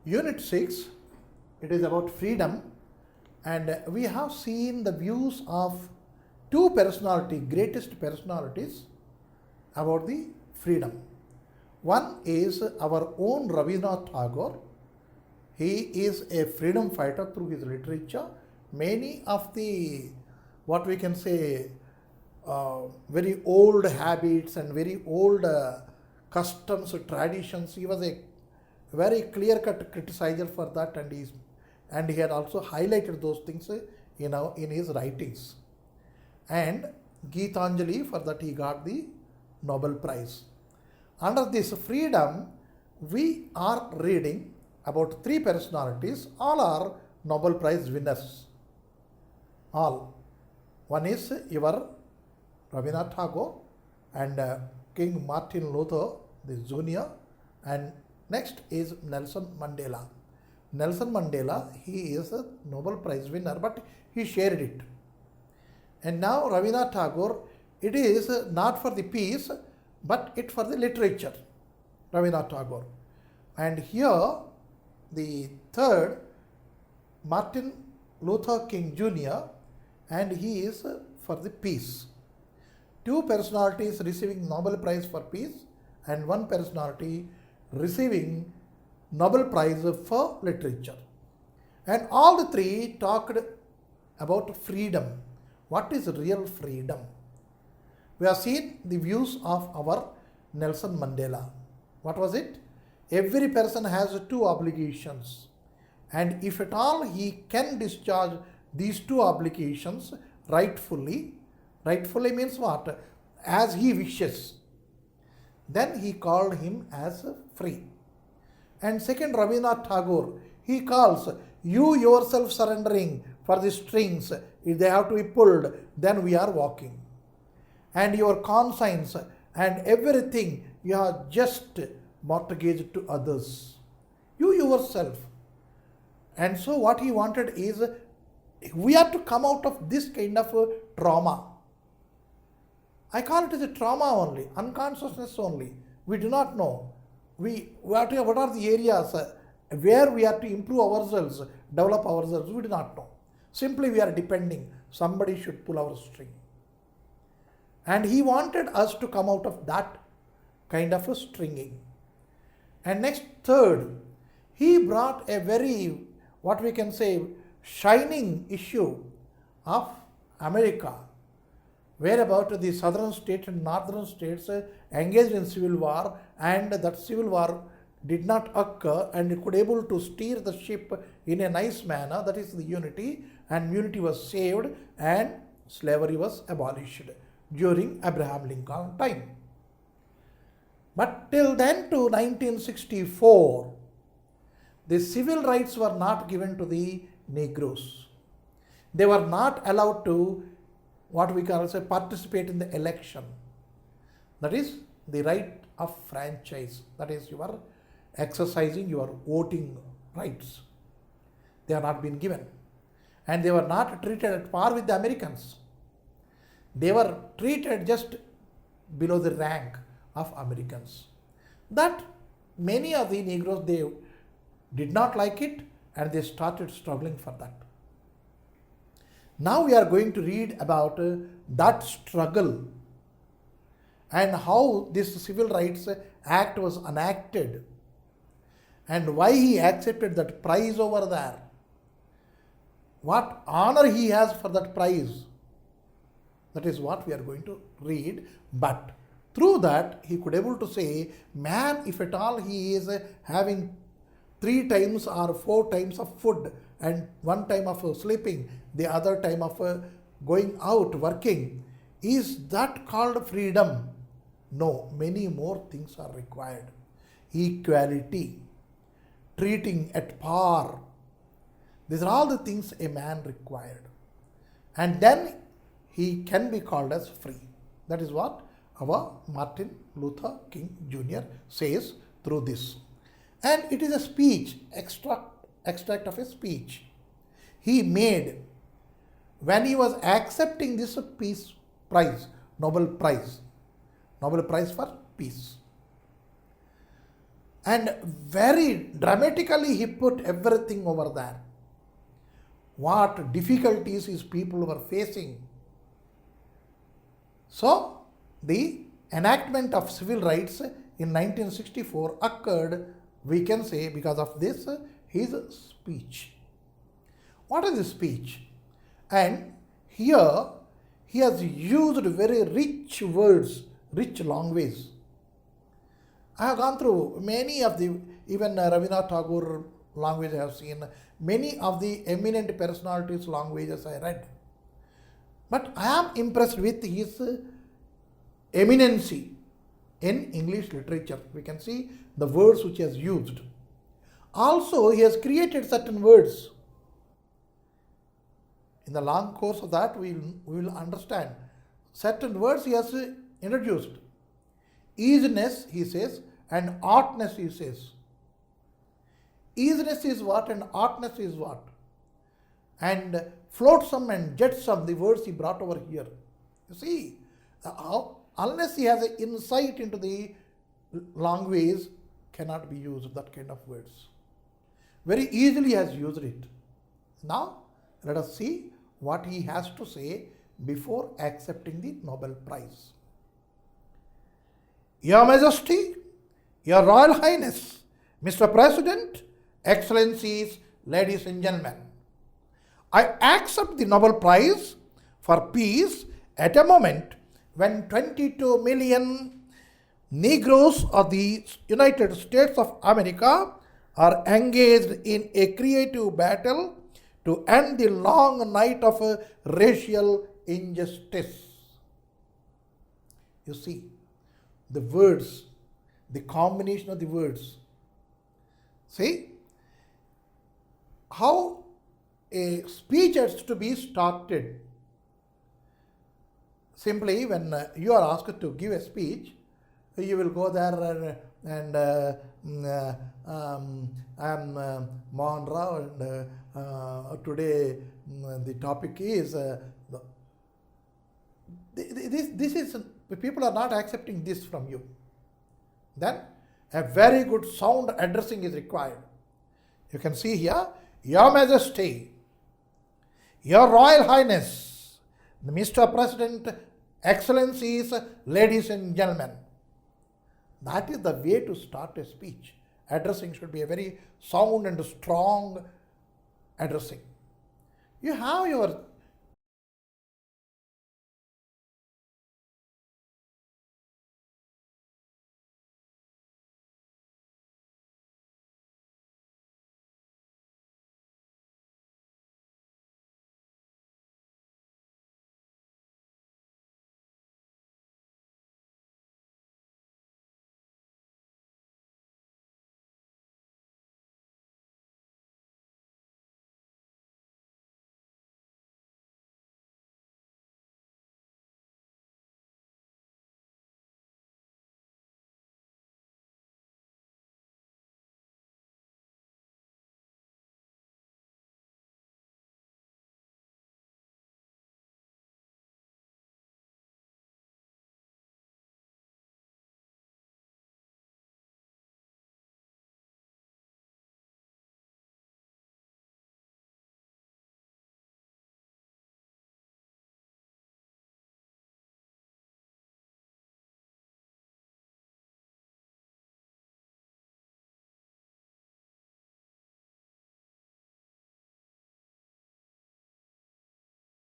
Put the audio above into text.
Unit 6, it is about freedom, and we have seen the views of two greatest personalities about the freedom. One is our own Rabindranath Tagore. He is a freedom fighter through his literature. Many of the, what we can say, very old habits and very old customs, traditions, he was a very clear-cut criticizer for that, and he had also highlighted those things in his writings. And Geetanjali, for that he got the Nobel Prize. Under this freedom, we are reading about three personalities. All are Nobel Prize winners. All. One is your Rabindranath Tagore and King Martin Luther the Jr. and next is Nelson Mandela. Nelson Mandela, he is a Nobel Prize winner, but he shared it. And now Rabindranath Tagore, it is not for the peace, but it for the literature, Rabindranath Tagore. And here, the third, Martin Luther King Jr., and he is for the peace. Two personalities receiving Nobel Prize for peace, and one personality receiving Nobel Prize for literature. And all the three talked about freedom. What is real freedom? We have seen the views of our Nelson Mandela. What was it? Every person has two obligations, and if at all he can discharge these two obligations rightfully means what? As he wishes, then he called him as free. And second, Rabindranath Tagore, he calls you yourself surrendering for the strings. If they have to be pulled, then we are walking. And your conscience and everything you are just mortgaged to others. You yourself. And so what he wanted is we have to come out of this kind of trauma. I call it as a trauma only, unconsciousness only. We do not know. We have to, what are the areas where we have to improve ourselves, develop ourselves, we do not know. Simply we are depending. Somebody should pull our string. And he wanted us to come out of that kind of a stringing. And next, third, he brought a very, what we can say, shining issue of America, where about the southern states and northern states engaged in civil war, and that civil war did not occur and could able to steer the ship in a nice manner, that is the unity, and unity was saved and slavery was abolished during Abraham Lincoln time. But till then to 1964, the civil rights were not given to the Negroes. They were not allowed to, what we can say, participate in the election. That is the right of franchise. That is you are exercising your voting rights. They are not been given. And they were not treated at par with the Americans. They were treated just below the rank of Americans. That many of the Negroes, they did not like it and they started struggling for that. Now we are going to read about that struggle and how this Civil Rights Act was enacted and why he accepted that prize over there. What honor he has for that prize. That is what we are going to read. But through that, he could able to say, man, if at all he is having 3 times or 4 times of food and 1 time of sleeping, the other time of going out, working, is that called freedom? No, many more things are required. Equality, treating at par. These are all the things a man required. And then he can be called as free. That is what our Martin Luther King Jr. says through this. And it is a speech, extract of a speech he made when he was accepting this peace prize, Nobel Prize for peace. and very dramatically he put everything over there. What difficulties his people were facing. So, the enactment of civil rights in 1964 occurred, we can say, because of this, his speech. What is the speech? And here he has used very rich words, rich language. I have gone through many of the, even Rabindranath Tagore language I have seen, many of the eminent personalities' languages I read. But I am impressed with his eminency in English literature. We can see the words which he has used. Also, he has created certain words. In the long course of that, we will understand. Certain words he has introduced. Easiness, he says, and artness, he says. Easiness is what and artness is what. And flotsam and jetsam, the words he brought over here. You see, unless he has an insight into the language, cannot be used that kind of words. Very easily he has used it. Now, let us see what he has to say before accepting the Nobel Prize. Your Majesty, Your Royal Highness, Mr. President, Excellencies, ladies and gentlemen, I accept the Nobel Prize for Peace at a moment when 22 million Negroes of the United States of America are engaged in a creative battle to end the long night of racial injustice. You see, the words, the combination of the words. See, how a speech has to be started. Simply, when you are asked to give a speech, you will go there and I am Mohan Rao, and today the topic is this is, people are not accepting this from you. Then a very good sound addressing is required. You can see here, Your Majesty, Your Royal Highness, Mr. President, Excellencies, ladies and gentlemen. That is the way to start a speech. Addressing should be a very sound and strong addressing. You have your